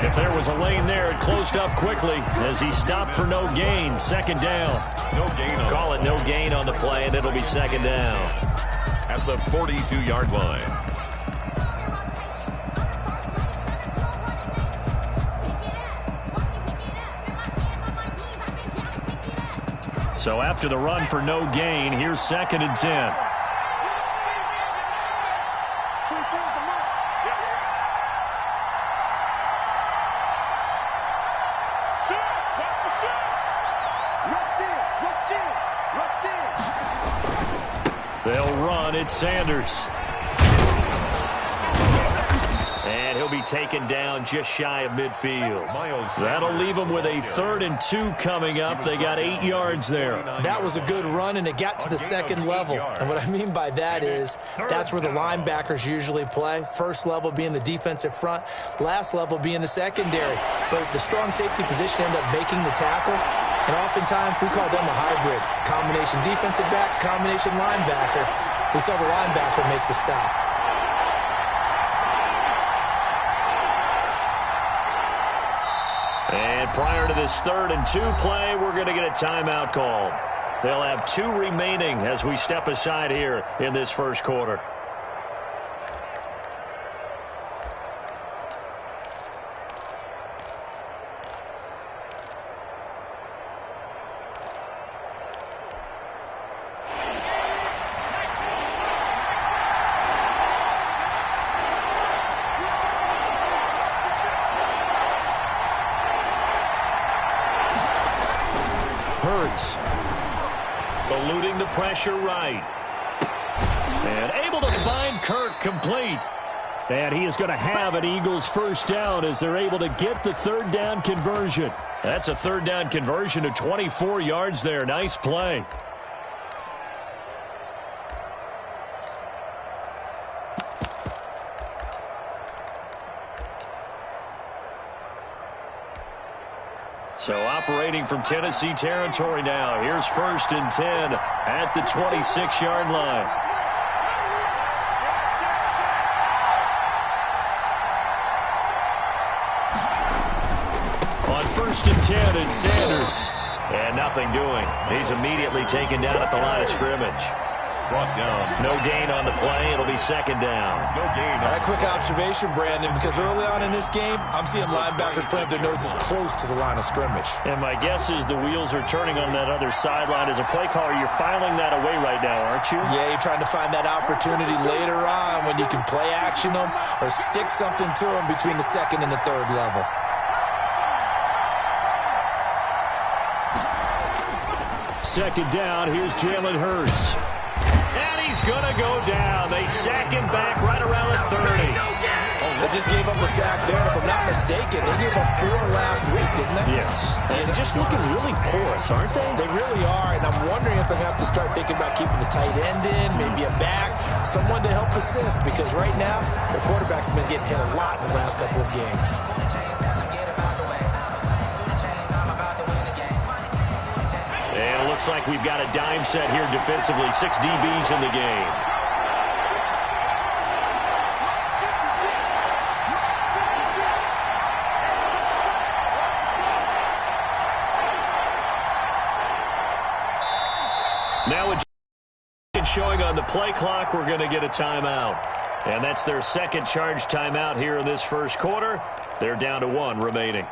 If there was a lane there, it closed up quickly as he stopped for no gain. Second down. No gain. Call it no gain on the play, and it'll be second down. At the 42-yard line. So after the run for no gain, here's second and 10. They'll run. It's Sanders. And he'll be taken down just shy of midfield. That'll leave them with a 3rd and 2 coming up. They got 8 yards there. That was a good run, and it got to the second level. And what I mean by that is that's where the linebackers usually play. First level being the defensive front, last level being the secondary. But the strong safety position ended up making the tackle. And oftentimes we call them a hybrid. Combination defensive back, combination linebacker. We saw the linebacker make the stop. And prior to this 3rd and 2 play, we're going to get a timeout call. They'll have 2 remaining as we step aside here in this first quarter. Eluding the pressure right. And able to find Kirk complete. And he is going to have an Eagles first down as they're able to get the 3rd down conversion. That's a 3rd down conversion to 24 yards there. Nice play. So operating from Tennessee territory now. Here's 1st and 10 at the 26-yard line. On 1st and 10, it's Sanders. And nothing doing. He's immediately taken down at the line of scrimmage. Brought down. No gain on the play. It'll be second down. No gain. That quick observation, Brandon, because early on in this game, I'm seeing linebackers playing their noses close to the line of scrimmage. And my guess is the wheels are turning on that other sideline. As a play caller, you're filing that away right now, aren't you? Yeah, you're trying to find that opportunity later on when you can play action them or stick something to them between the 2nd and the 3rd level. Second down, here's Jalen Hurts. And he's going to go down. They sack him back right around the 30. They just gave up a sack there, and if I'm not mistaken, they gave up 4 last week, didn't they? Yes. And just looking really porous, aren't they? They really are, and I'm wondering if they're going to have to start thinking about keeping the tight end in, maybe a back, someone to help assist, because right now, the quarterback's been getting hit a lot in the last couple of games. And it looks like we've got a dime set here defensively. 6 DBs in the game. Now with showing on the play clock, we're going to get a timeout. And that's their second charge timeout here in this first quarter. They're down to 1 remaining.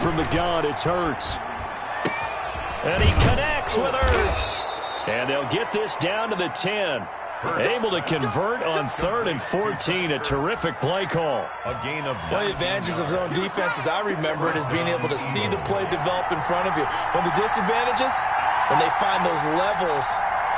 From the gun, it's Hurts. And he connects with Hurts. And they'll get this down to the 10. Able to convert on 3rd and 14. A terrific play call. A gain of one of the advantages of zone defense, as I remember it, is being able to see the play develop in front of you. One of the disadvantages, when they find those levels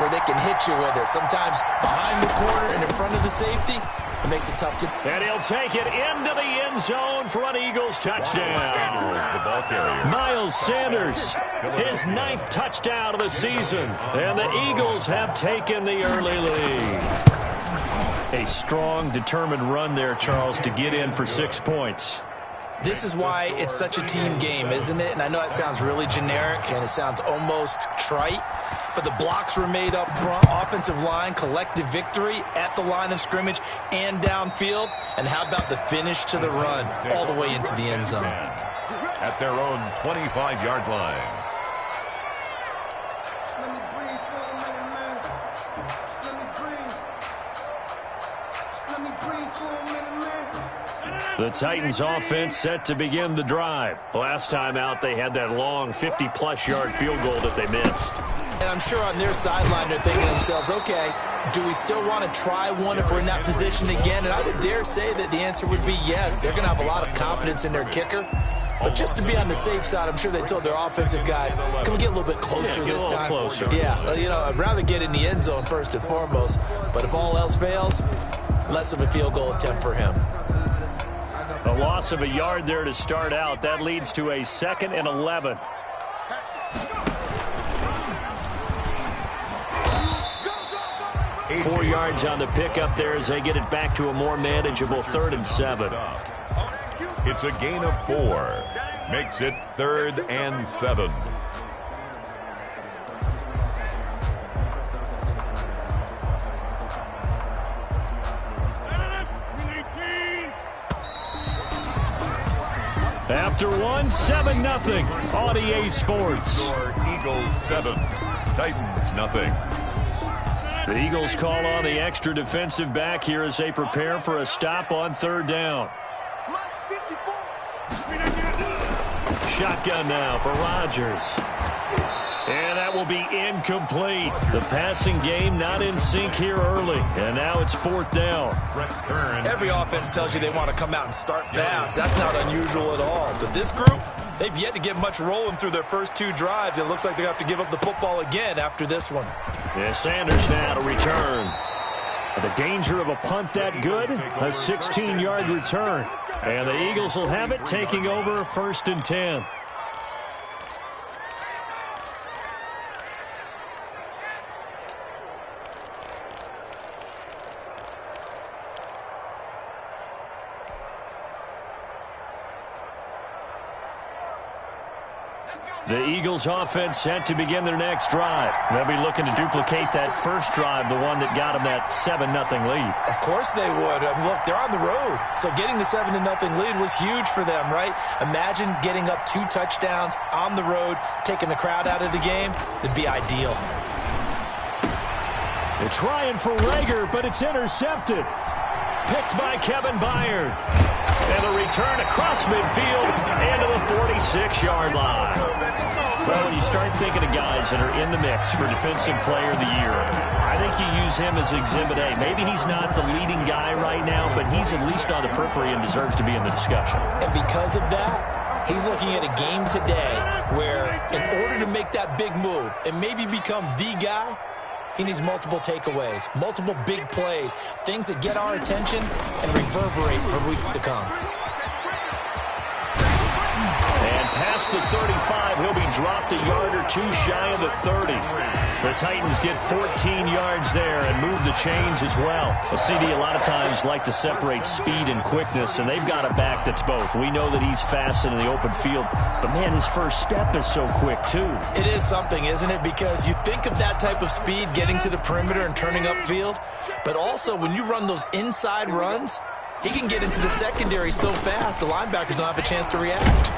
where they can hit you with it. Sometimes behind the corner and in front of the safety, it makes it tough to... And he'll take it into the end zone for an Eagles touchdown. The ball carrier. Miles Sanders, his 9th touchdown of the season. And the Eagles have taken the early lead. a strong, determined run there, Charles, to get in for 6 points. This is why it's such a team game, isn't it? And I know it sounds really generic and it sounds almost trite, but the blocks were made up front, offensive line, collective victory at the line of scrimmage and downfield. And how about the finish to the run all the way into the end zone? At their own 25-yard line. The Titans offense set to begin the drive. Last time out, they had that long 50-plus yard field goal that they missed. And I'm sure on their sideline they're thinking to themselves, okay, do we still want to try one if we're in that position again? And I would dare say that the answer would be yes. They're going to have a lot of confidence in their kicker. But just to be on the safe side, I'm sure they told their offensive guys, can we get a little bit closer this time? Closer. Yeah, you know, I'd rather get in the end zone first and foremost. But if all else fails, less of a field goal attempt for him. A loss of a yard there to start out. That leads to a 2nd and 11. Four yards on the pickup there as they get it back to a more manageable 3rd and 7. It's a gain of 4. Makes it 3rd and 7. After one, 7-0 on EA Sports. Eagles 7, Titans nothing. The Eagles call on the extra defensive back here as they prepare for a stop on 3rd down. Shotgun now for Rodgers. And that will be incomplete. The passing game not in sync here early. And now it's 4th down. Every offense tells you they want to come out and start fast. That's not unusual at all. But this group, they've yet to get much rolling through their first 2 drives. It looks like they have to give up the football again after this one. Yeah, Sanders now to return. The danger of a punt that good, a 16-yard return. And the Eagles will have it, taking over 1st and 10. The Eagles offense set to begin their next drive. They'll be looking to duplicate that first drive, the one that got them that 7-0 lead. Of course they would. Look, they're on the road. So getting the 7-0 lead was huge for them, right? Imagine getting up 2 touchdowns on the road, taking the crowd out of the game. It'd be ideal. They're trying for Rager, but it's intercepted. Picked by Kevin Byard. And the return across midfield into the 46-yard line. Well, when you start thinking of guys that are in the mix for Defensive Player of the Year, I think you use him as Exhibit A. Maybe he's not the leading guy right now, but he's at least on the periphery and deserves to be in the discussion. And because of that, he's looking at a game today where in order to make that big move and maybe become the guy, he needs multiple takeaways, multiple big plays, things that get our attention and reverberate for weeks to come. And past the 35, he'll be dropped a yard or 2 shy of the 30. The Titans get 14 yards there and move the chains as well. A CD a lot of times like to separate speed and quickness, and they've got a back that's both. We know that he's fast in the open field, but man, his first step is so quick too. It is something, isn't it? Because you think of that type of speed getting to the perimeter and turning upfield, but also when you run those inside runs, he can get into the secondary so fast the linebackers don't have a chance to react.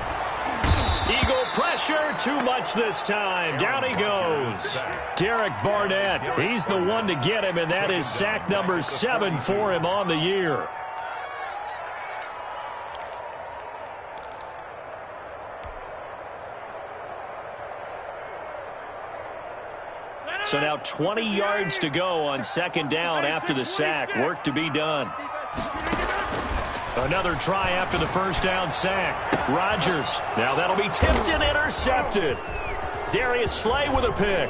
Eagle pressure, too much this time. Down he goes. Derek Barnett, he's the one to get him, and that is sack number 7 for him on the year. So now 20 yards to go on 2nd down after the sack. Work to be done. Another try after the first down sack. Rodgers. Now that'll be tipped and intercepted. Darius Slay with a pick.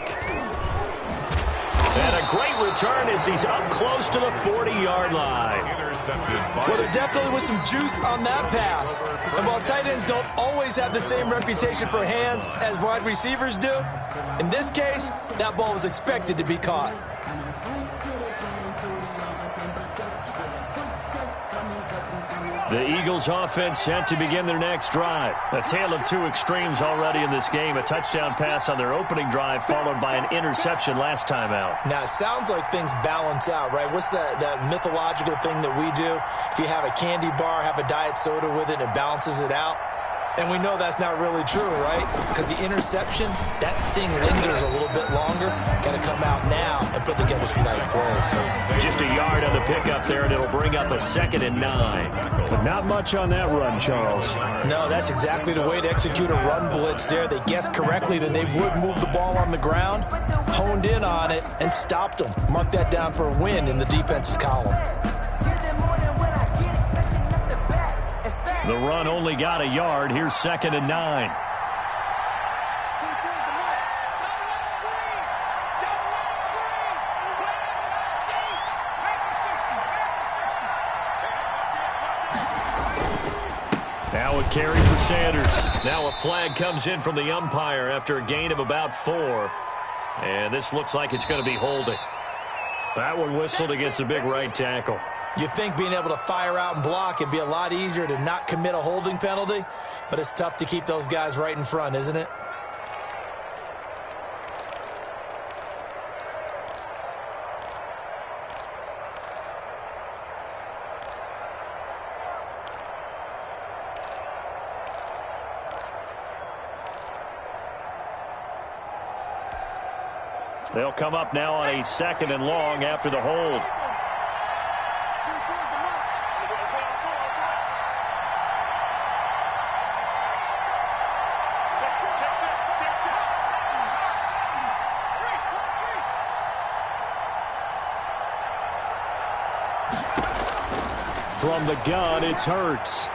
And a great return as he's up close to the 40-yard line. Well, there definitely was some juice on that pass. And while tight ends don't always have the same reputation for hands as wide receivers do, in this case, that ball was expected to be caught. The Eagles offense set to begin their next drive. A tale of two extremes already in this game. A touchdown pass on their opening drive followed by an interception last time out. Now, it sounds like things balance out, right? What's that mythological thing that we do? If you have a candy bar, have a diet soda with it, and it balances it out. And we know that's not really true, right? Because the interception, that sting lingers a little bit longer. Got to come out now and put together some nice plays. Just a yard on the pickup there, and it'll bring up a 2nd and 9. But not much on that run, Charles. No, that's exactly the way to execute a run blitz there. They guessed correctly that they would move the ball on the ground, honed in on it, and stopped them. Mark that down for a win in the defense's column. The run only got a yard. Here's 2nd and 9. Now a carry for Sanders. Now a flag comes in from the umpire after a gain of about 4. And this looks like it's going to be holding. That one whistled against the big right tackle. You'd think being able to fire out and block it'd be a lot easier to not commit a holding penalty, but it's tough to keep those guys right in front, isn't it? They'll come up now on a 2nd and long after the hold. From the gun, it's Hurts.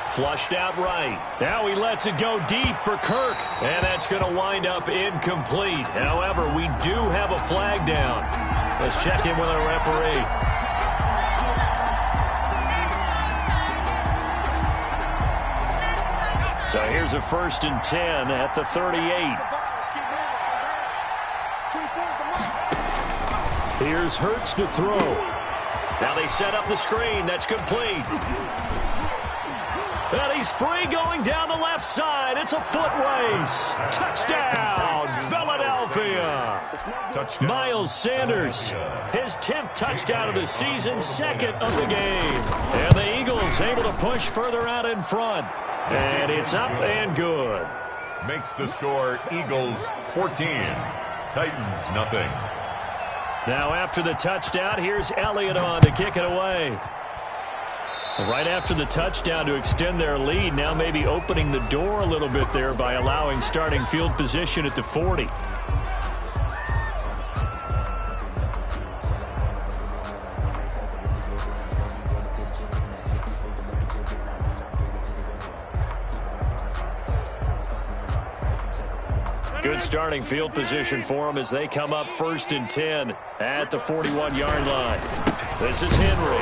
Flushed out right. Now he lets it go deep for Kirk. And that's going to wind up incomplete. However, we do have a flag down. Let's check in with our referee. So here's a 1st and 10 at the 38. Here's Hurts to throw. Now they set up the screen. That's complete. And he's free going down the left side. It's a foot race. Touchdown, Philadelphia. Touchdown. Miles Sanders, his 10th touchdown of the season, 2nd of the game. And the Eagles able to push further out in front. And it's up and good. Makes the score Eagles 14. Titans nothing. Now after the touchdown, here's Elliott on to kick it away. Right after the touchdown to extend their lead, now maybe opening the door a little bit there by allowing starting field position at the 40. Good starting field position for them as they come up 1st and 10 at the 41-yard line. This is Henry.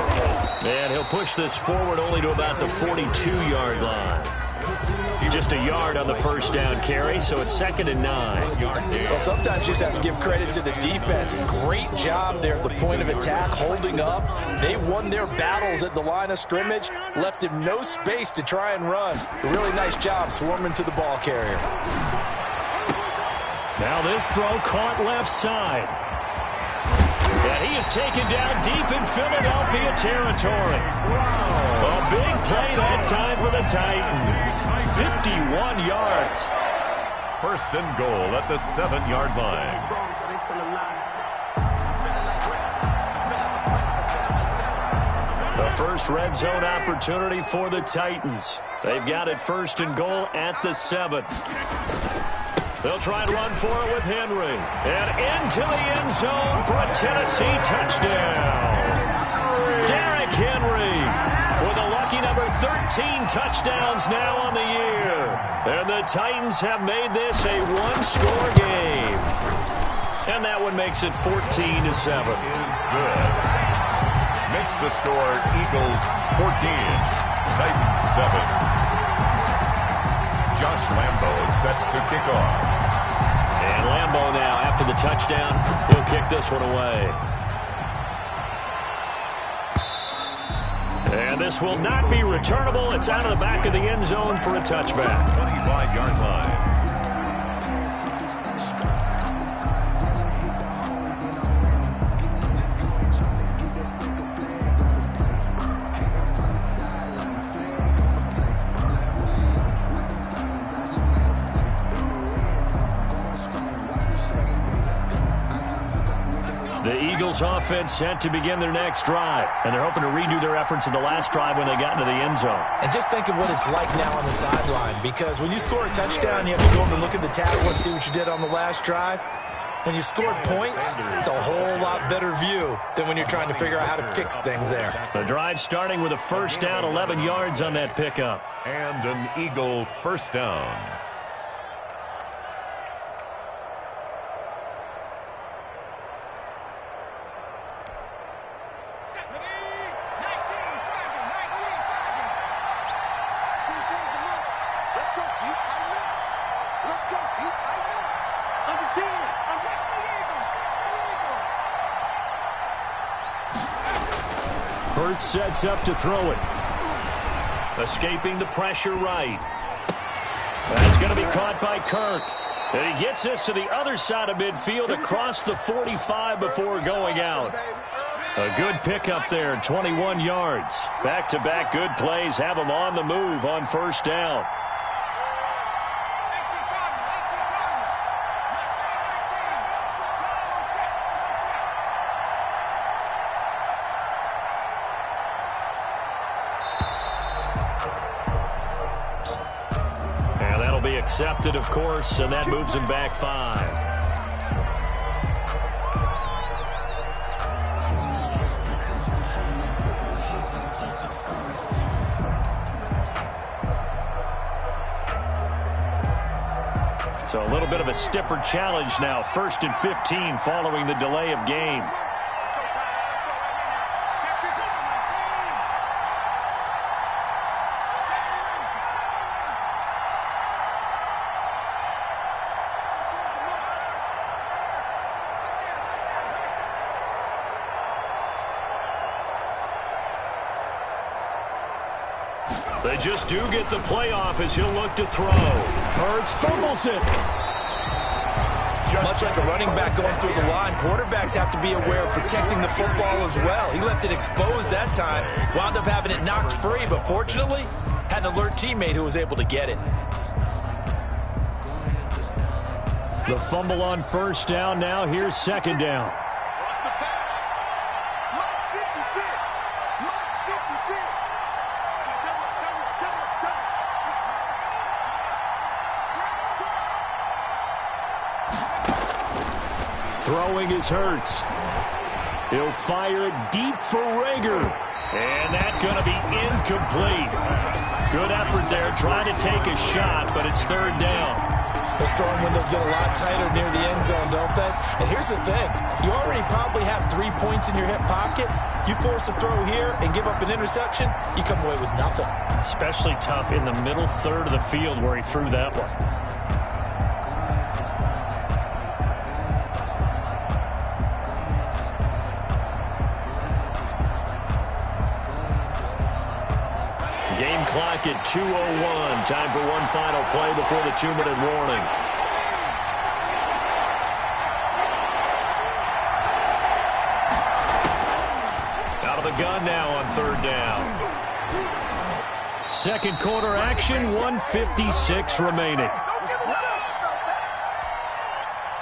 And he'll push this forward only to about the 42-yard line. Just a yard on the 1st down carry, so it's 2nd and 9. Well, sometimes you just have to give credit to the defense. Great job there at the point of attack, holding up. They won their battles at the line of scrimmage, left him no space to try and run. A really nice job swarming to the ball carrier. Now this throw caught left side. And he is taken down deep in Philadelphia territory. A big play that time for the Titans. 51 yards. 1st and goal at the 7-yard line. The first red zone opportunity for the Titans. They've got it 1st and goal at the 7. They'll try and run for it with Henry. And into the end zone for a Tennessee touchdown. Derrick Henry with a lucky number 13 touchdowns now on the year. And the Titans have made this a one-score game. And that one makes it 14-7. Good. Makes the score Eagles 14, Titans 7. Josh Lambo is set to kick off. And Lambo now, after the touchdown, he'll kick this one away. And this will not be returnable. It's out of the back of the end zone for a touchback. 25-yard line. The Eagles offense set to begin their next drive, and they're hoping to redo their efforts in the last drive when they got into the end zone. And just think of what it's like now on the sideline, because when you score a touchdown, you have to go over and look at the table and see what you did on the last drive. When you scored points, it's a whole lot better view than when you're trying to figure out how to fix things there. The drive starting with a first down, 11 yards on that pickup. And an Eagle first down. Hurts sets up to throw it. Escaping the pressure right. That's going to be caught by Kirk. And he gets this to the other side of midfield across the 45 before going out. A good pickup there, 21 yards. Back-to-back good plays have him on the move on first down. Accepted, of course, and that moves him back 5. So a little bit of a stiffer challenge now. 1st and 15 following the delay of game. They just do get the playoff as he'll look to throw. Hurts fumbles it. Much like a running back going through the line, quarterbacks have to be aware of protecting the football as well. He left it exposed that time, wound up having it knocked free, but fortunately, had an alert teammate who was able to get it. The fumble on first down. Now here's second down. Throwing is Hurts. He'll fire it deep for Rager. And that's going to be incomplete. Good effort there, trying to take a shot, but it's third down. The throwing windows get a lot tighter near the end zone, don't they? And here's the thing. You already probably have 3 points in your hip pocket. You force a throw here and give up an interception, you come away with nothing. Especially tough in the middle third of the field where he threw that one. Game clock at 2:01. Time for one final play before the 2-minute warning. Out of the gun now on third down. Second quarter action, 1:56 remaining.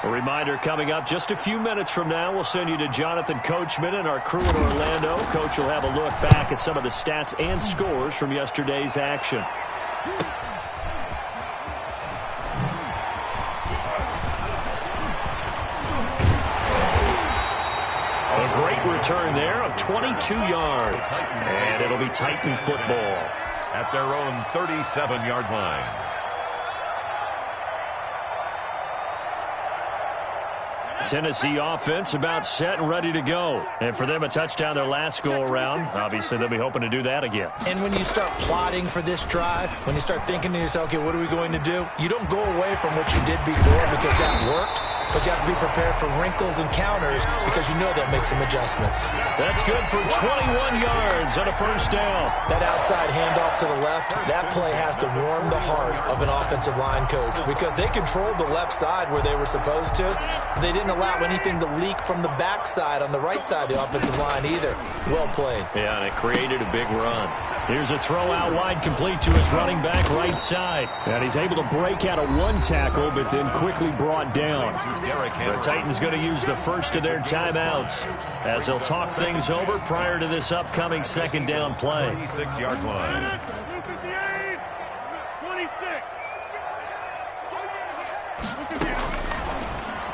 A reminder coming up just a few minutes from now. We'll send you to Jonathan Coachman and our crew in Orlando. Coach will have a look back at some of the stats and scores from yesterday's action. A great return there of 22 yards. And it'll be Titan football. At their own 37-yard line. Tennessee offense about set and ready to go. And for them, a touchdown their last go-around. Obviously, they'll be hoping to do that again. And when you start plotting for this drive, when you start thinking to yourself, okay, what are we going to do? You don't go away from what you did before because that worked. but you have to be prepared for wrinkles and counters because you know they'll make some adjustments. That's good for 21 yards and a first down. That outside handoff to the left, that play has to warm the heart of an offensive line coach because they controlled the left side where they were supposed to, but they didn't allow anything to leak from the backside on the right side of the offensive line either. Well played. Yeah, and it created a big run. Here's a throw out wide complete to his running back right side. And he's able to break out of one tackle, but then quickly brought down. The Titans going to use the first of their timeouts as they'll talk things over prior to this upcoming second down play. 26-yard line.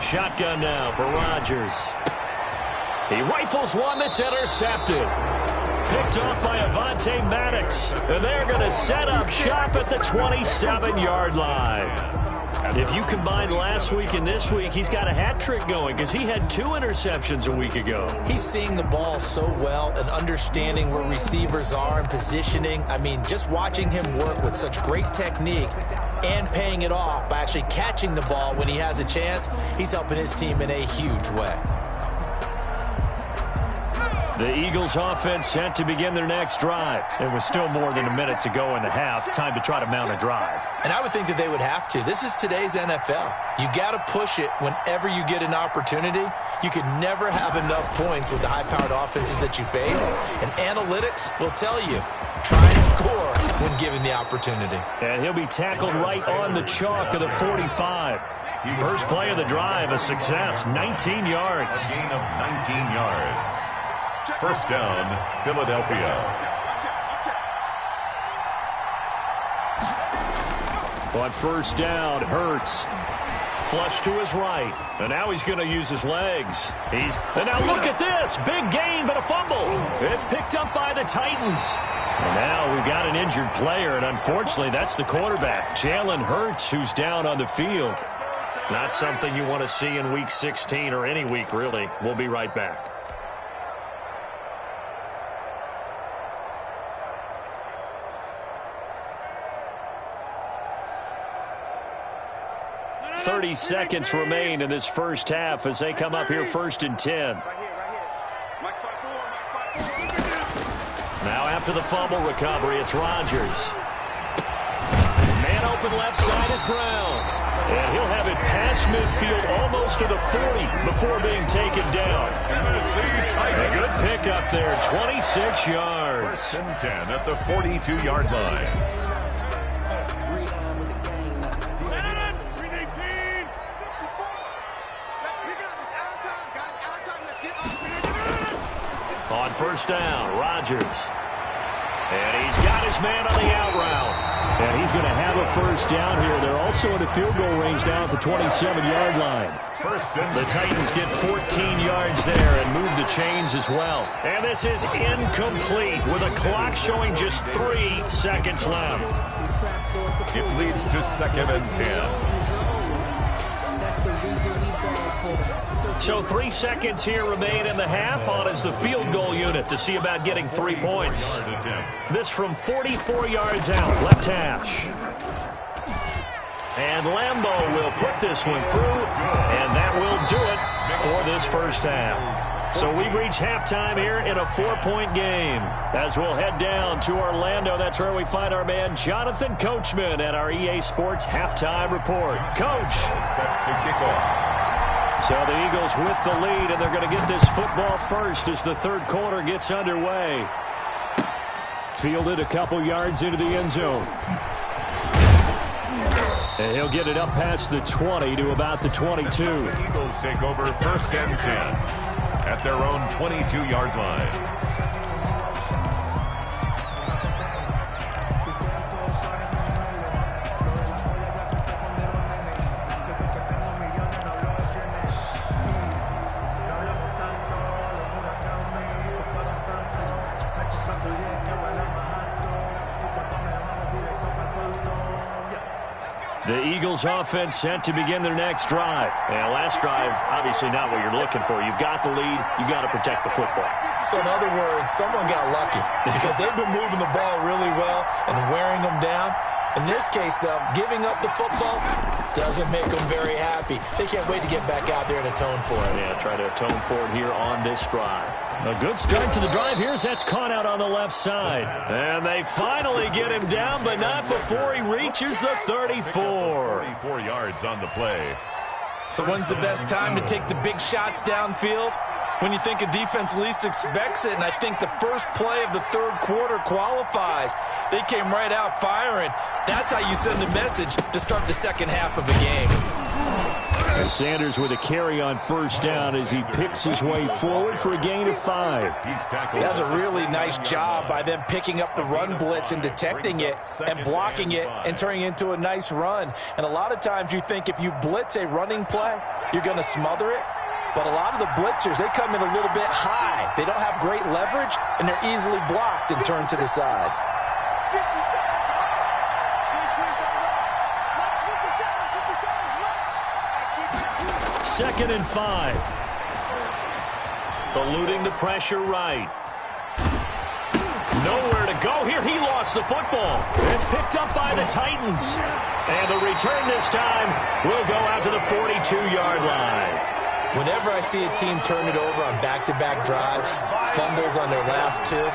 Shotgun now for Rodgers. He rifles one that's intercepted. Picked off by Avonte Maddox. And they're going to set up shop at the 27-yard line. If you combine last week and this week, he's got a hat trick going because he had 2 interceptions a week ago. He's seeing the ball so well and understanding where receivers are and positioning. I mean, just watching him work with such great technique and paying it off by actually catching the ball when he has a chance, he's helping his team in a huge way. The Eagles offense set to begin their next drive. There was still more than a minute to go in the half. Time to try to mount a drive. And I would think that they would have to. This is today's NFL. You got to push it whenever you get an opportunity. You could never have enough points with the high-powered offenses that you face. And analytics will tell you, try and score when given the opportunity. And he'll be tackled right on the chalk of the 45. First play of the drive, a success, 19 yards. A gain of 19 yards. First down, Philadelphia. On first down, Hurts. Flush to his right. And now he's going to use his legs. And now look at this. Big gain, but a fumble. It's picked up by the Titans. And now we've got an injured player, and unfortunately, that's the quarterback, Jalen Hurts, who's down on the field. Not something you want to see in Week 16 or any week, really. We'll be right back. .30 seconds remain in this first half as they come up here first and 10. Now after the fumble recovery, it's Rodgers. Man open left side is Brown. And he'll have it past midfield almost to the 40 before being taken down. A good pickup there, 26 yards. First and 10 at the 42-yard line. On first down, Rodgers. And he's got his man on the out route. And he's going to have a first down here. They're also in the field goal range down at the 27-yard line. The Titans get 14 yards there and move the chains as well. And this is incomplete with a clock showing just 3 seconds left. It leads to second and 10. So 3 seconds here remain in the half on as the field goal unit to see about getting 3 points. This from 44 yards out, left hash. And Lambo will put this one through, and that will do it for this first half. So we've reached halftime here in a 4-point game. As we'll head down to Orlando, that's where we find our man Jonathan Coachman at our EA Sports Halftime Report. Coach. Set to kick off. So the Eagles with the lead, and they're going to get this football first as the third quarter gets underway. Fielded a couple yards into the end zone. And he'll get it up past the 20 to about the 22. The Eagles take over first and 10 at their own 22-yard line. The Eagles offense set to begin their next drive. And last drive, obviously not what you're looking for. You've got the lead. You got to protect the football. So in other words, someone got lucky because they've been moving the ball really well and wearing them down. In this case, though, giving up the football doesn't make them very happy. They can't wait to get back out there and atone for it. Yeah, try to atone for it here on this drive. A good start to the drive. Here's that's caught out on the left side. And they finally get him down, but not before he reaches the 34. 34 yards on the play. So when's the best time to take the big shots downfield? When you think a defense least expects it, and I think the first play of the third quarter qualifies. They came right out firing. That's how you send a message to start the second half of a game. And Sanders with a carry on first down as he picks his way forward for a gain of 5. That's a really nice job by them picking up the run blitz and detecting it and blocking it and turning it into a nice run. And a lot of times you think if you blitz a running play, you're going to smother it. But a lot of the blitzers, they come in a little bit high. They don't have great leverage, and they're easily blocked and turned to the side. Second and 5. Eluding the pressure right. Nowhere to go here. He lost the football. It's picked up by the Titans. And the return this time will go out to the 42-yard line. Whenever I see a team turn it over on back-to-back drives, fumbles on their last two,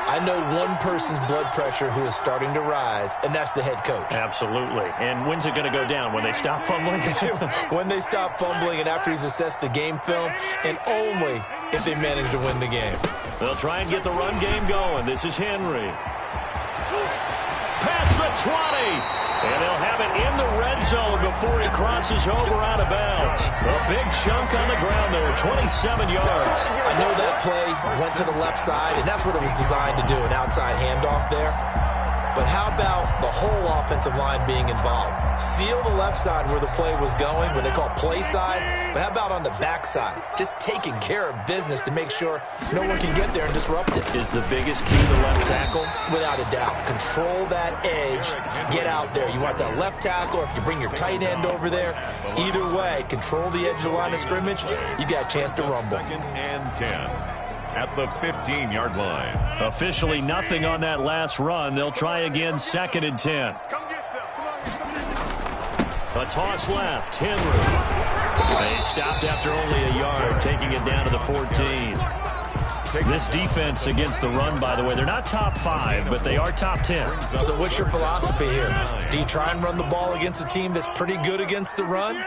I know one person's blood pressure who is starting to rise, and that's the head coach. Absolutely. And when's it going to go down? When they stop fumbling? When they stop fumbling and after he's assessed the game film, and only if they manage to win the game. They'll try and get the run game going. This is Henry. Past the 20. And they'll have it in the red zone before he crosses over out of bounds. A big chunk on the ground there, 27 yards. I know that play went to the left side, and that's what it was designed to do, an outside handoff there. But how about the whole offensive line being involved? Seal the left side where the play was going, where they call play side. But how about on the back side? Just taking care of business to make sure no one can get there and disrupt it. Is the biggest key the left tackle? Without a doubt. Control that edge. Get out there. You want that left tackle, or if you bring your tight end over there, either way, control the edge of the line of scrimmage. You got a chance to rumble. Second and 10. At the 15-yard line. Officially nothing on that last run. They'll try again, second and 10. A toss left. Henry. They stopped after only a yard, taking it down to the 14. This defense against the run, by the way, they're not top 5, but they are top 10. So what's your philosophy here? Do you try and run the ball against a team that's pretty good against the run?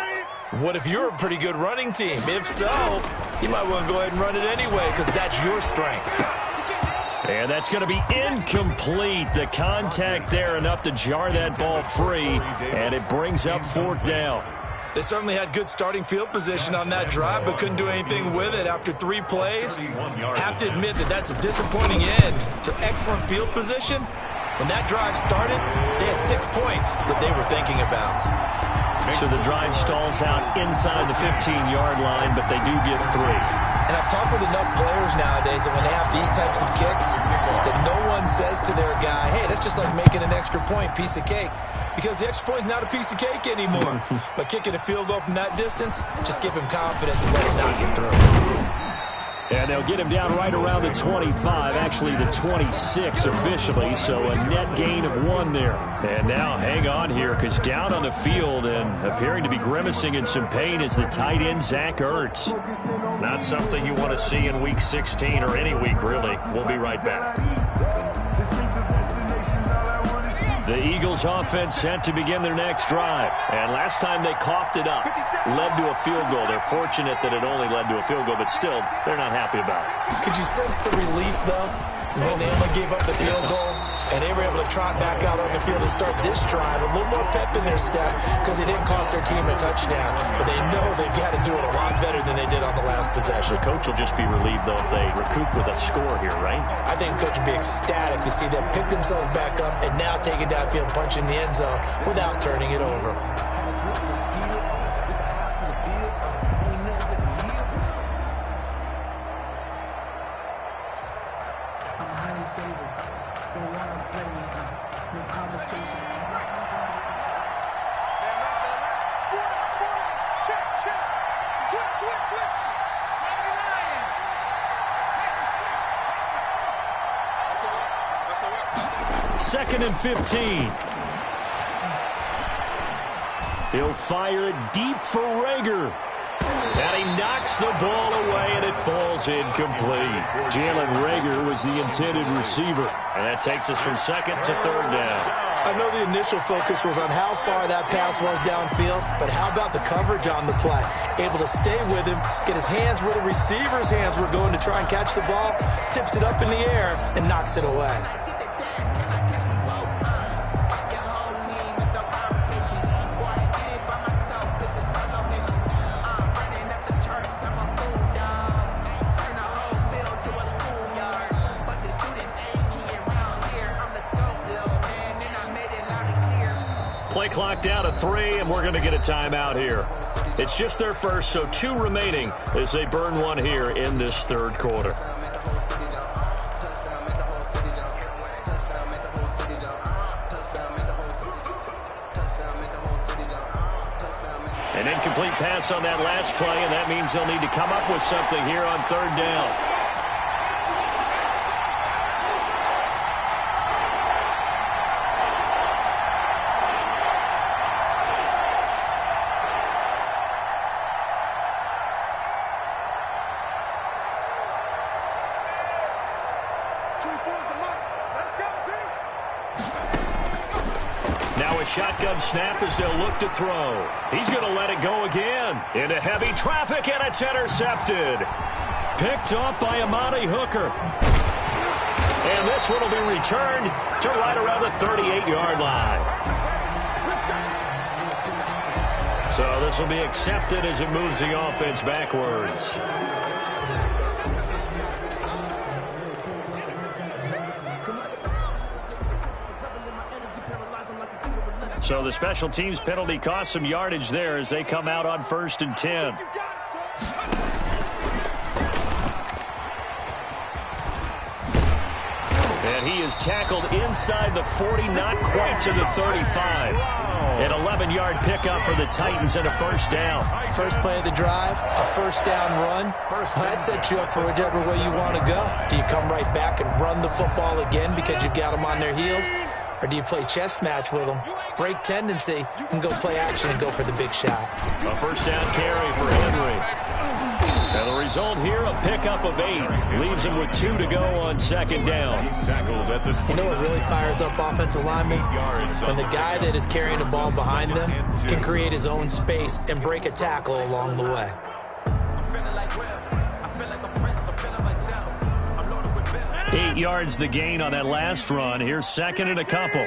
What if you're a pretty good running team? If so, you might want to go ahead and run it anyway because that's your strength. And that's going to be incomplete. The contact there enough to jar that ball free, and it brings up fourth down. They certainly had good starting field position on that drive, but couldn't do anything with it after 3 plays. Have to admit that that's a disappointing end to excellent field position. When that drive started, they had 6 points that they were thinking about. So the drive stalls out inside the 15-yard line, but they do get 3. And I've talked with enough players nowadays that when they have these types of kicks, that no one says to their guy, hey, that's just like making an extra point, piece of cake. Because the extra point is not a piece of cake anymore. But kicking a field goal from that distance, just give him confidence and let him not get through. And they'll get him down right around the 25, actually the 26 officially, so a net gain of 1 there. And now hang on here, because down on the field and appearing to be grimacing in some pain is the tight end, Zach Ertz. Not something you want to see in Week 16 or any week, really. We'll be right back. The Eagles offense set to begin their next drive. And last time they coughed it up, led to a field goal. They're fortunate that it only led to a field goal, but still, they're not happy about it. Could you sense the relief, though, when they only gave up the field goal and they were able to trot back out on the field and start this drive? A little more pep in their step because they didn't cost their team a touchdown. But they know they've got to do it a lot better than they did on the last possession. The coach will just be relieved, though, if they recoup with a score here, right? I think the coach would be ecstatic to see them pick themselves back up and now take it downfield, punch in the end zone without turning it over. Second and 15. He'll fire it deep for Rager. And he knocks the ball away, and it falls incomplete. Jalen Rager was the intended receiver. And that takes us from second to third down. I know the initial focus was on how far that pass was downfield, but how about the coverage on the play? Able to stay with him, get his hands where the receiver's hands were going to try and catch the ball, tips it up in the air, and knocks it away. Play clock down to 3, and we're going to get a timeout here. It's just their first, so 2 remaining as they burn one here in this third quarter. An incomplete pass on that last play, and that means they'll need to come up with something here on third down. Shotgun snap as they'll look to throw. He's going to let it go again. Into heavy traffic, and it's intercepted. Picked off by Amani Hooker. And this one will be returned to right around the 38-yard line. So this will be accepted as it moves the offense backwards. So the special teams penalty cost some yardage there as they come out on 1st and 10. And he is tackled inside the 40, not quite to the 35. An 11-yard pickup for the Titans and a first down. First play of the drive, a first down run. Well, that sets you up for whichever way you want to go. Do you come right back and run the football again because you've got them on their heels? Or do you play chess match with them, break tendency, and go play action and go for the big shot? A first down carry for Henry. And the result here, a pickup of 8. Leaves him with 2 to go on second down. You know what really fires up offensive linemen? When the guy that is carrying the ball behind them can create his own space and break a tackle along the way. 8 yards the gain on that last run. Here's second and a couple.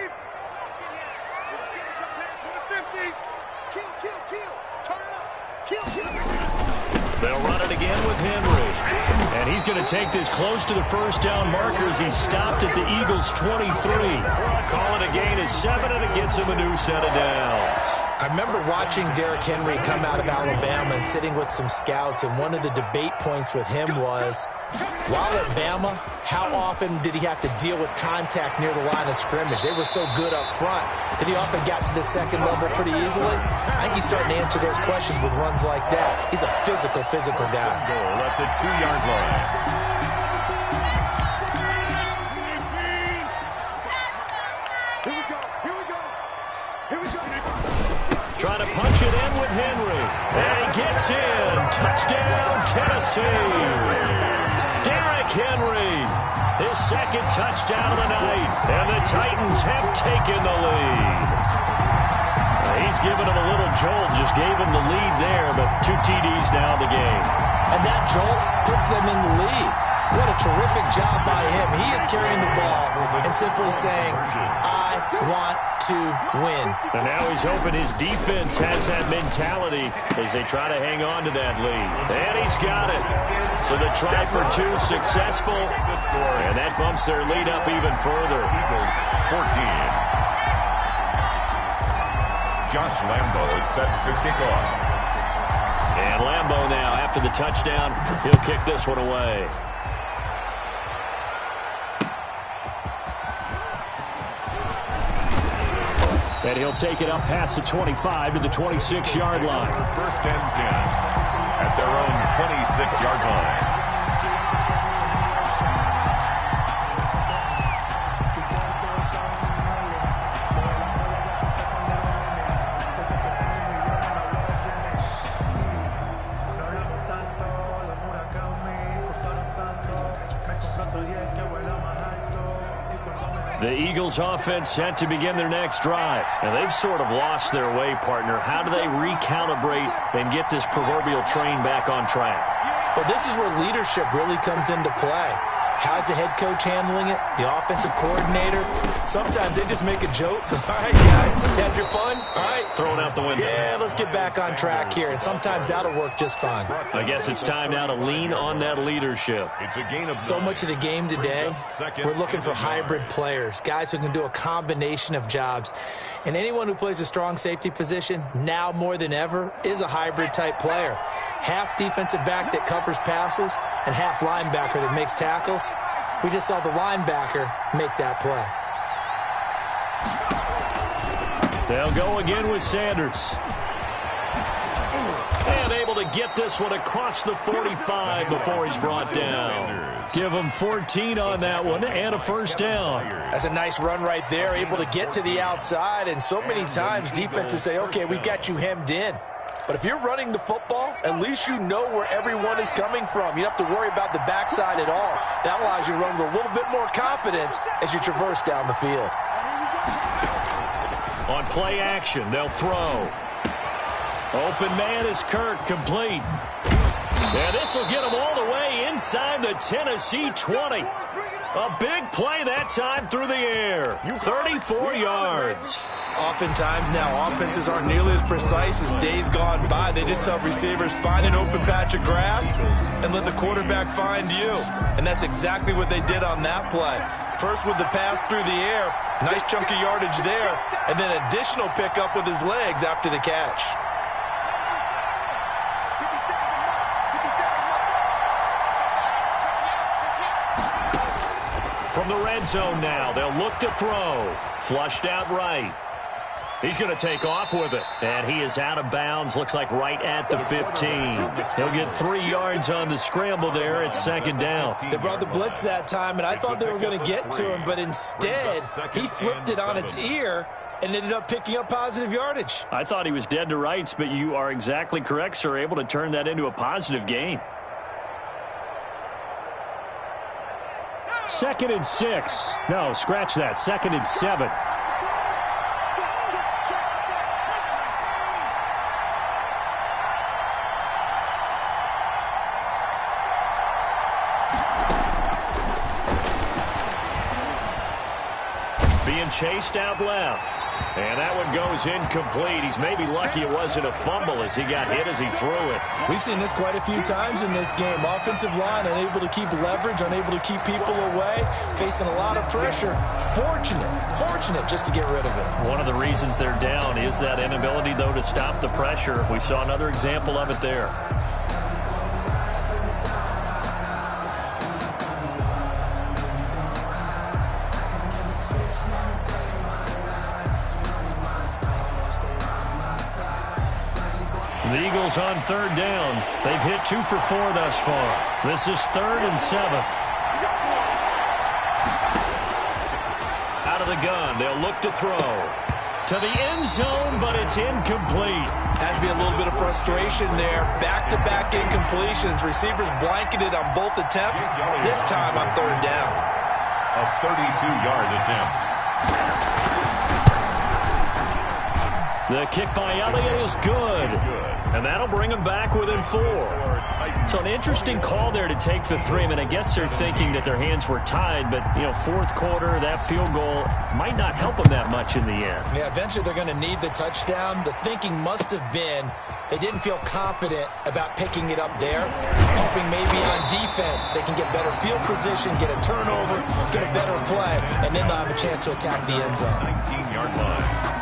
They'll run it again with Henry. And he's going to take this close to the first down markers. He stopped at the Eagles' 23. Call it a gain of 7, and it gets him a new set of downs. I remember watching Derrick Henry come out of Alabama and sitting with some scouts, and one of the debate points with him was, while at Bama, how often did he have to deal with contact near the line of scrimmage? They were so good up front that he often got to the second level pretty easily. I think he's starting to answer those questions with runs like that. He's a physical guy. Goal at the 2-yard line. Trying to punch it in with Henry. And he gets in. Touchdown, Tennessee. Derrick Henry, his second touchdown of the night. And the Titans have taken the lead. He's given him a little jolt, just gave him the lead there, but 2 TDs now in the game. And that jolt puts them in the lead. What a terrific job by him. He is carrying the ball and simply saying, I want to win. And now he's hoping his defense has that mentality as they try to hang on to that lead. And he's got it. So the try for 2 successful, and that bumps their lead up even further. Eagles 14. Josh Lambo is set to kick off. And Lambo now, after the touchdown, he'll kick this one away. And he'll take it up past the 25 to the 26-yard line. First and 10 at their own 26-yard line. The Eagles offense set to begin their next drive. And they've sort of lost their way, partner. How do they recalibrate and get this proverbial train back on track? Well, this is where leadership really comes into play. How's the head coach handling it? The offensive coordinator? Sometimes they just make a joke. All right, guys, had your fun? All right. Thrown out the window. Yeah, let's get back on track here. And sometimes that'll work just fine. I guess it's time now to lean on that leadership. It's a gain of So 9. much of the game today, we're looking for hybrid players, guys who can do a combination of jobs. And anyone who plays a strong safety position, now more than ever, is a hybrid-type player. Half defensive back that covers passes and half linebacker that makes tackles. We just saw the linebacker make that play. They'll go again with Sanders. And able to get this one across the 45 before he's brought down. Give him 14 on that one and a first down. That's a nice run right there, able to get to the outside. And so many times defenses say, okay, we got you hemmed in. But if you're running the football, at least you know where everyone is coming from. You don't have to worry about the backside at all. That allows you to run with a little bit more confidence as you traverse down the field. On play action, they'll throw. Open man is Kirk, complete. And this will get him all the way inside the Tennessee 20. A big play that time through the air. 34 yards. Oftentimes now, offenses aren't nearly as precise as days gone by. They just have receivers find an open patch of grass and let the quarterback find you. And that's exactly what they did on that play. First with the pass through the air, nice chunk of yardage there, and then additional pickup with his legs after the catch. From the red zone now, they'll look to throw. Flushed out right. He's going to take off with it. And he is out of bounds, looks like right at the 15. He'll get 3 yards on the scramble there at second down. They brought the blitz that time, and I thought they were going to get to him, but instead he flipped it on its ear and ended up picking up positive yardage. I thought he was dead to rights, but you are exactly correct, sir. Able to turn that into a positive gain. 2nd and 6. No, scratch that. 2nd and 7. Being chased out left. And that one goes incomplete. He's maybe lucky it wasn't a fumble as he got hit as he threw it. We've seen this quite a few times in this game. Offensive line unable to keep leverage, unable to keep people away, facing a lot of pressure. Fortunate just to get rid of it. One of the reasons they're down is that inability, though, to stop the pressure. We saw another example of it there. The Eagles on 3rd down. They've hit 2 for 4 thus far. This is 3rd and 7. Out of the gun, they'll look to throw. To the end zone, but it's incomplete. Has to be a little bit of frustration there. Back-to-back incompletions. Receivers blanketed on both attempts. This time on 3rd down. A 32-yard attempt. The kick by Elliott is good. And that'll bring him back within 4. So an interesting call there to take the 3. I mean, I guess they're thinking that their hands were tied, but, you know, 4th quarter, that field goal might not help them that much in the end. Yeah, eventually they're going to need the touchdown. The thinking must have been they didn't feel confident about picking it up there, hoping maybe on defense they can get better field position, get a turnover, get a better play, and then they'll have a chance to attack the end zone. 19-yard line.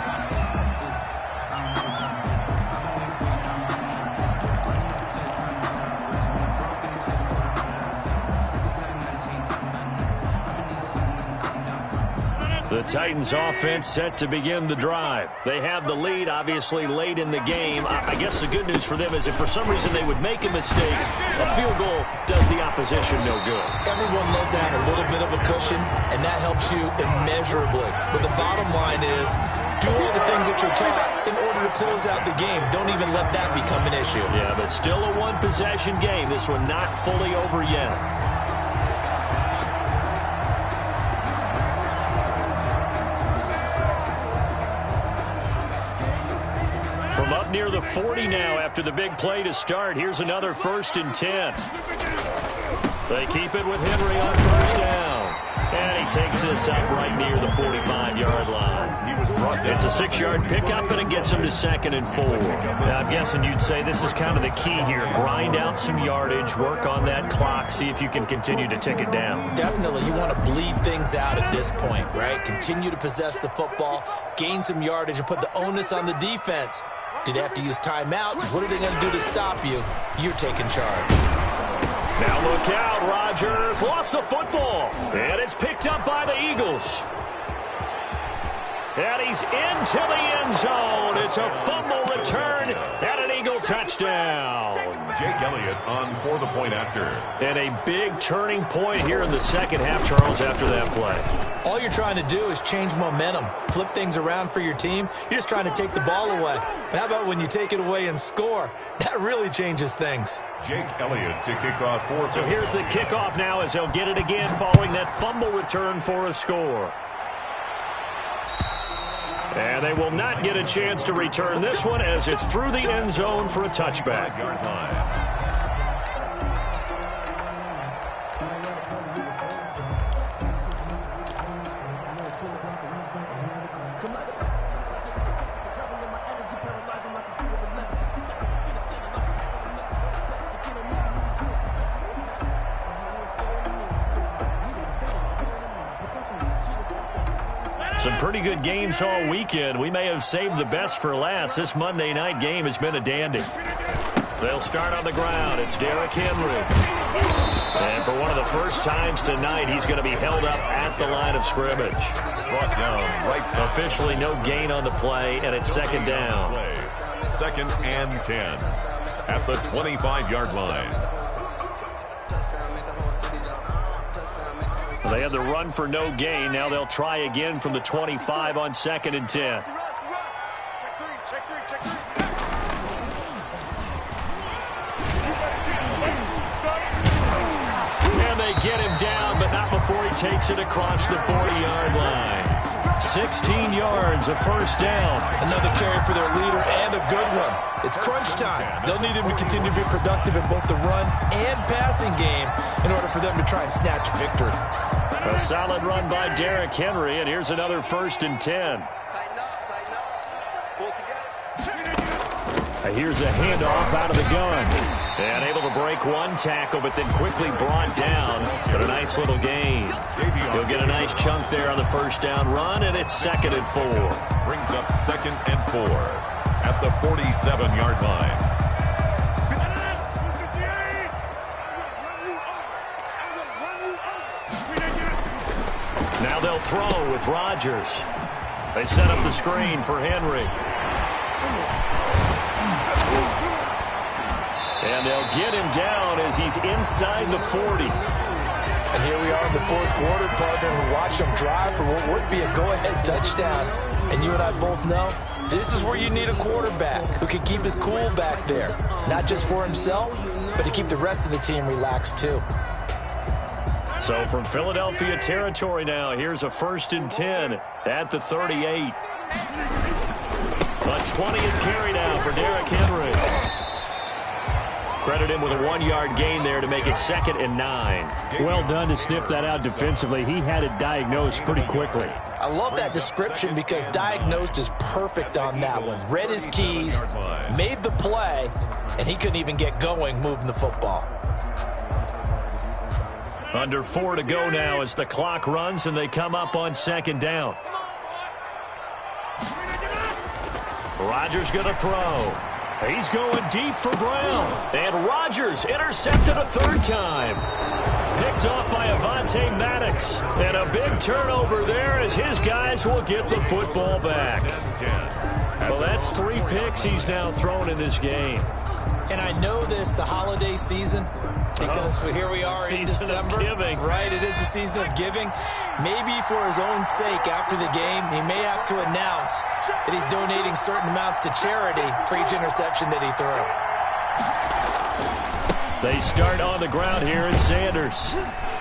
The Titans offense set to begin the drive. They have the lead, obviously, late in the game. I guess the good news for them is if for some reason they would make a mistake, a field goal does the opposition no good. Everyone loves to have a little bit of a cushion, and that helps you immeasurably. But the bottom line is, do all the things that you're taught in order to close out the game. Don't even let that become an issue. Yeah, but still a one-possession game. This one not fully over yet. up near the 40 now after the big play to start. Here's another 1st and 10. They keep it with Henry on 1st down. And he takes this up right near the 45-yard line. It's a 6-yard pickup, and it gets him to 2nd and 4. Now, I'm guessing you'd say this is kind of the key here. Grind out some yardage, work on that clock, see if you can continue to tick it down. Definitely. You want to bleed things out at this point, right? Continue to possess the football, gain some yardage, and put the onus on the defense. Do they have to use timeouts? What are they going to do to stop you? You're taking charge. Now look out, Rodgers lost the football, and it's picked up by the Eagles. And he's into the end zone. It's a fumble return and an Eagle touchdown. Jake Elliott on for the point after. And a big turning point here in the second half, Charles, after that play. All you're trying to do is change momentum, flip things around for your team. You're just trying to take the ball away. How about when you take it away and score? That really changes things. Jake Elliott to kick off for. So here's the kickoff now as they'll get it again following that fumble return for a score. And they will not get a chance to return this one as it's through the end zone for a touchback. Some pretty good games all weekend. We may have saved the best for last. This Monday night game has been a dandy. They'll start on the ground. It's Derrick Henry. And for one of the first times tonight, he's going to be held up at the line of scrimmage. Brought down right. Officially no gain on the play, and it's 2nd down. 2nd and 10 at the 25-yard line. They had the run for no gain. Now they'll try again from the 25 on 2nd and 10. And they get him down, but not before he takes it across the 40-yard line. 16 yards, a 1st down. Another carry for their leader and a good one. It's crunch time. They'll need him to continue to be productive in both the run and passing game in order for them to try and snatch a victory. A solid run by Derrick Henry, and here's another 1st and 10. Here's a handoff out of the gun. And able to break one tackle, but then quickly brought down. But a nice little gain. He'll get a nice chunk there on the 1st down run, and it's 2nd and 4. Brings up 2nd and 4 at the 47-yard line. Now they'll throw with Rodgers. They set up the screen for Henry. And they'll get him down as he's inside the 40. And here we are in the 4th quarter, partner, and watch them drive for what would be a go-ahead touchdown. And you and I both know this is where you need a quarterback who can keep his cool back there. Not just for himself, but to keep the rest of the team relaxed too. So from Philadelphia territory now, here's a 1st and 10 at the 38. A 20th carry now for Derrick Henry. Credit him with a 1-yard gain there to make it 2nd and 9. Well done to sniff that out defensively. He had it diagnosed pretty quickly. I love that description because diagnosed is perfect on that one. Read his keys, made the play, and he couldn't even get going moving the football. Under 4 to go now as the clock runs and they come up on 2nd down. Rodgers going to throw. He's going deep for Brown. And Rodgers intercepted a 3rd time. Picked off by Avonte Maddox. And a big turnover there as his guys will get the football back. Well, that's 3 picks he's now thrown in this game. And I know this, the holiday season, because here we are in December. Right, it is the season of giving. Maybe for his own sake after the game, he may have to announce that he's donating certain amounts to charity for each interception that he threw. They start on the ground here, and Sanders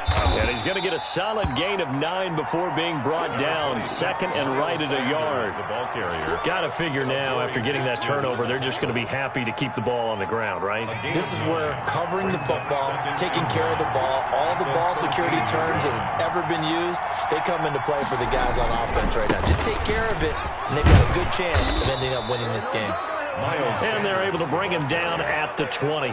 And he's going to get a solid gain of 9 before being brought down. Second and right at a yard. The ball carrier. Got to figure now, after getting that turnover, they're just going to be happy to keep the ball on the ground, right? This is where covering the football, taking care of the ball, all the ball security terms that have ever been used, they come into play for the guys on offense right now. Just take care of it, and they've got a good chance of ending up winning this game. And they're able to bring him down at the 20.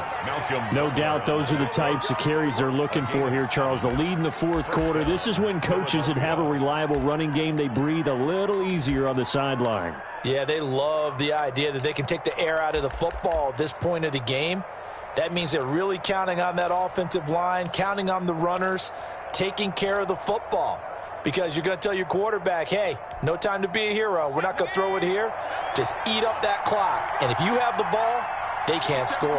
No doubt those are the types of carries they're looking for here, Charles. The lead in the fourth quarter. This is when coaches that have a reliable running game, they breathe a little easier on the sideline. Yeah, they love the idea that they can take the air out of the football at this point of the game. That means they're really counting on that offensive line, counting on the runners, taking care of the football. Because you're going to tell your quarterback, hey, no time to be a hero. We're not going to throw it here. Just eat up that clock. And if you have the ball, they can't score.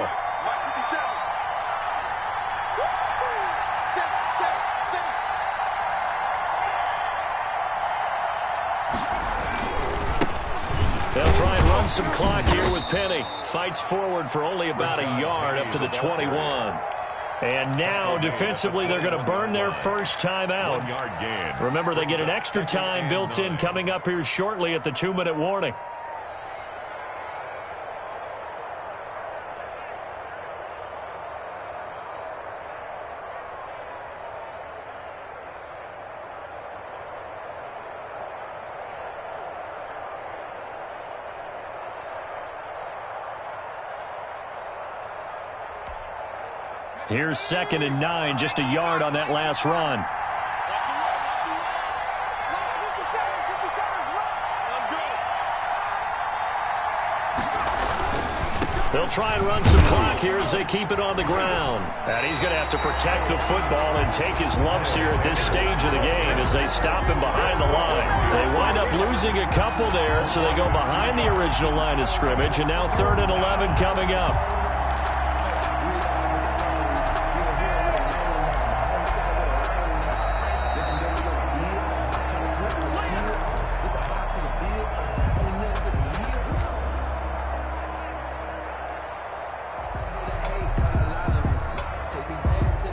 They'll try and run some clock here with Penny. Fights forward for only about a yard up to the 21. And now, defensively, they're going to burn their first time out. Remember, they get an extra time built in coming up here shortly at the 2-minute warning. Here's 2nd and 9, just a yard on that last run. They'll try and run some clock here as they keep it on the ground. And he's going to have to protect the football and take his lumps here at this stage of the game as they stop him behind the line. They wind up losing a couple there, so they go behind the original line of scrimmage, and now 3rd and 11 coming up.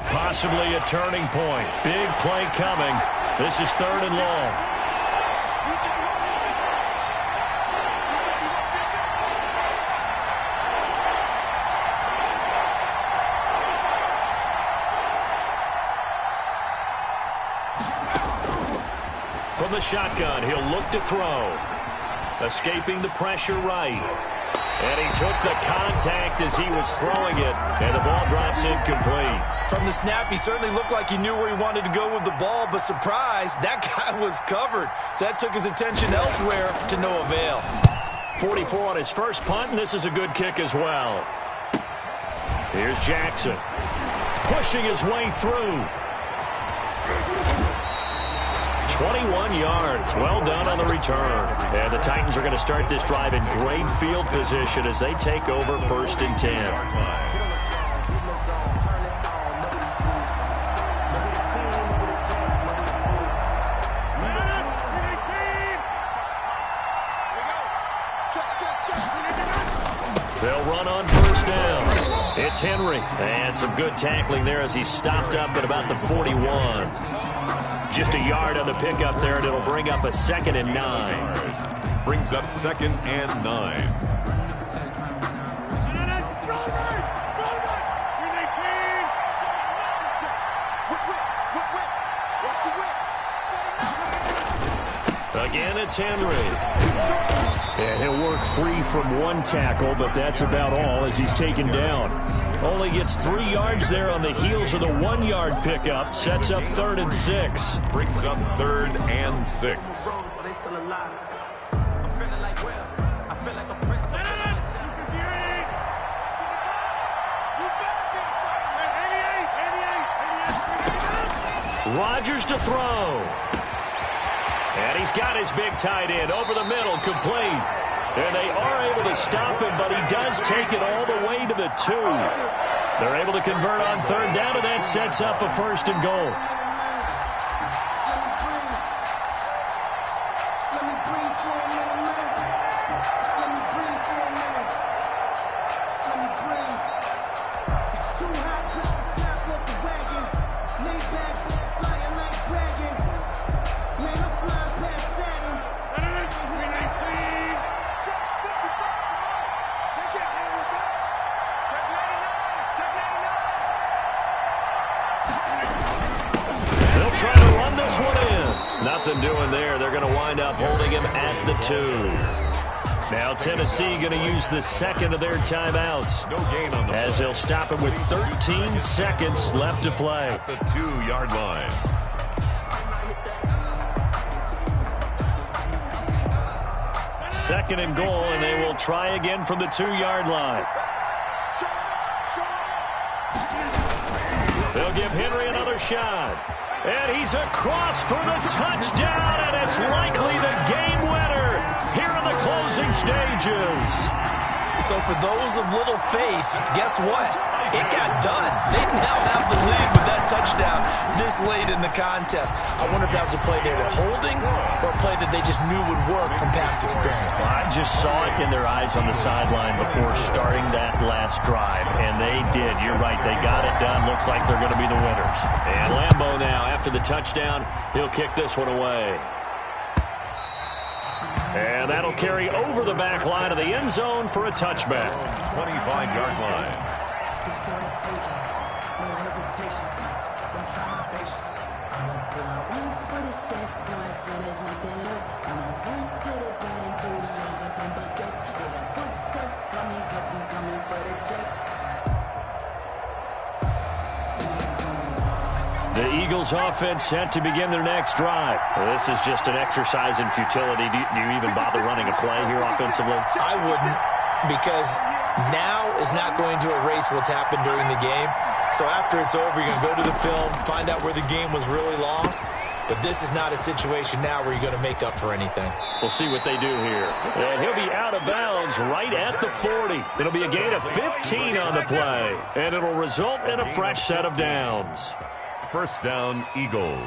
Possibly a turning point. Big play coming. This is 3rd and long. From the shotgun, he'll look to throw. Escaping the pressure right. And he took the contact as he was throwing it, and the ball drops incomplete. From the snap, he certainly looked like he knew where he wanted to go with the ball, but surprise, that guy was covered. So that took his attention elsewhere to no avail. 44 on his first punt, and this is a good kick as well. Here's Jackson, pushing his way through. 21 yards. Well done on the return. And the Titans are going to start this drive in great field position as they take over 1st and 10. They'll run on 1st down. It's Henry. And some good tackling there as he stopped up at about the 41. Just a yard on the pickup there, and it'll bring up a 2nd and 9. Brings up 2nd and 9. Again, it's Henry. And he'll work free from one tackle, but that's about all as he's taken down. Only gets 3 yards there on the heels of the 1-yard pickup. Sets up 3rd and 6. Brings up 3rd and 6. Rodgers to throw. And he's got his big tight end over the middle, complete. And they are able to stop him, but he does take it all the way to the 2. They're able to convert on 3rd down, and that sets up a 1st and goal. Too hot, drop the top off the wagon. Laid back. Nothing doing there. They're going to wind up holding him at the 2. Now Tennessee going to use the second of their timeouts, No gain on the as they'll stop it with 13 seconds left to play. at the 2-yard line. Second and goal, and they will try again from the 2-yard line. They'll give Henry another shot. And he's across for the touchdown, and it's likely the game winner here in the closing stages. So for those of little faith, guess what? It got done. They now have the lead with that touchdown this late in the contest. I wonder if that was a play they were holding or a play that they just knew would work from past experience. I just saw it in their eyes on the sideline before starting that last drive, and they did. You're right. They got it done. Looks like they're going to be the winners. And Lambeau now, after the touchdown, he'll kick this one away. And that'll carry over the back line of the end zone for a touchback. 25-yard line. It's for the taking, no hesitation. Don't try my patience. I'ma pull one for the set, right till there's nothing left. I'ma run to the bed until we all got them buckets. Hear the footsteps coming, cause we coming for the check. The Eagles offense set to begin their next drive. This is just an exercise in futility. Do you even bother running a play here offensively? I wouldn't, because now is not going to erase what's happened during the game. So after it's over, you're going to go to the film, find out where the game was really lost. But this is not a situation now where you're going to make up for anything. We'll see what they do here. And he'll be out of bounds right at the 40. It'll be a gain of 15 on the play. And it'll result in a fresh set of downs. First down, Eagles.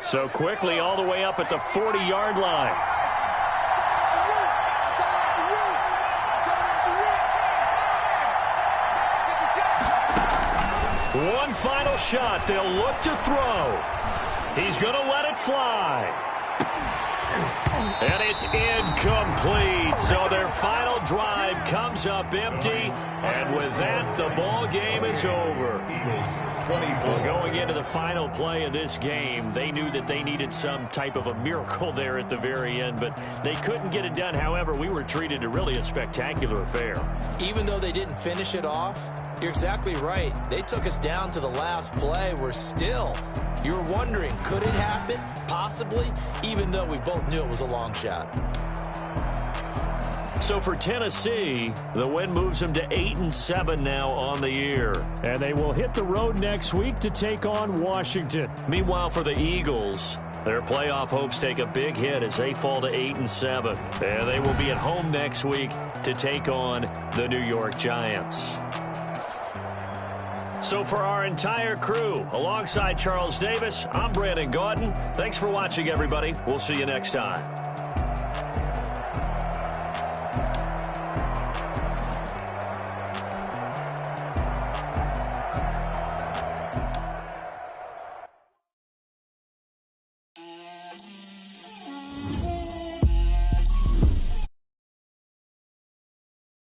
So quickly all the way up at the 40-yard line. One final shot. They'll look to throw. He's going to let it fly. And it's incomplete. So their final drive comes up empty. And with that, the ball game is over. Well, going into the final play of this game, they knew that they needed some type of a miracle there at the very end, but they couldn't get it done. However, we were treated to really a spectacular affair. Even though they didn't finish it off, you're exactly right. They took us down to the last play. We're still, you're wondering, could it happen? Possibly, even though we both knew it was a long shot. So for Tennessee, the win moves them to 8-7 now on the year. And they will hit the road next week to take on Washington. Meanwhile, for the Eagles, their playoff hopes take a big hit as they fall to 8-7. And they will be at home next week to take on the New York Giants. So for our entire crew, alongside Charles Davis, I'm Brandon Gaudin. Thanks for watching, everybody. We'll see you next time.